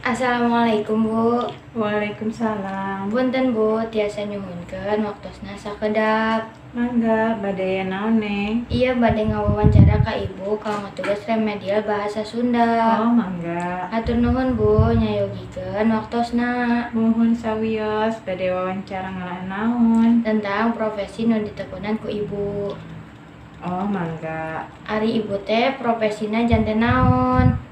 Assalamualaikum Bu. Waalaikumsalam. Punten Bu, tiasa nyuhunkeun waktosna sakedap. Mangga badaya naon Neng? Iya bade ngawawancara ka Ibu kanggo tugas remedial bahasa Sunda. Oh mangga. Hatur nuhun Bu, nyayogikeun waktosna Muhun sawios bade wawancara ngaran naon? tentang profesi nu ditekunan ku Ibu. Oh mangga. Ari Ibu teh profesina janten naon?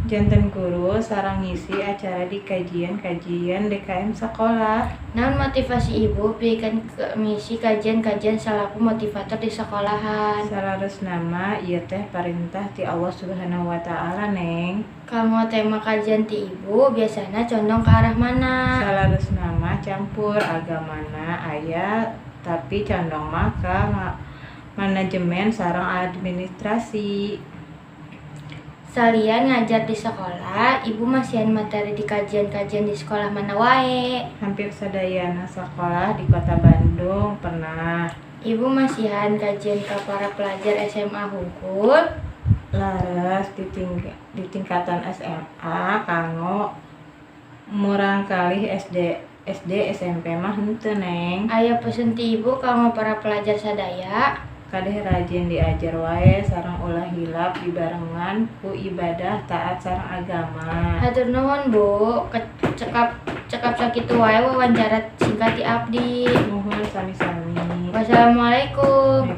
Janten guru sareng ngisi acara di kajian-kajian DKM sekolah. Naon motivasi Ibu pikeun misi kajian-kajian salaku motivator di sekolahan? Salarus nama ieu teh parintah ti Allah Subhanahu wa taala Neng. Kamu tema kajian ti Ibu biasana condong ke arah mana? Salarus nama campur agamana aya tapi condong maka manajemen sareng administrasi. Salian ngajar di sekolah, Ibu masihan materi di kajian-kajian di sekolah mana wae? Hampir sadayana sekolah di Kota Bandung pernah. Ibu masihan kajian ke para pelajar SMA Hungkul? Laras di tingkatan SMA kanggo murang kali SD SMP mah henteu Neng. Aya pesen ti Ibu kanggo para pelajar sadaya? Kadeh rajin diajar wae sareng ulah hilap dibarengan ku ibadah taat sareng agama. Hatur nuhun Bu, cekap sakitu wae wawancara singkat ti abdi. Nuhun sami-sami. Wassalamualaikum.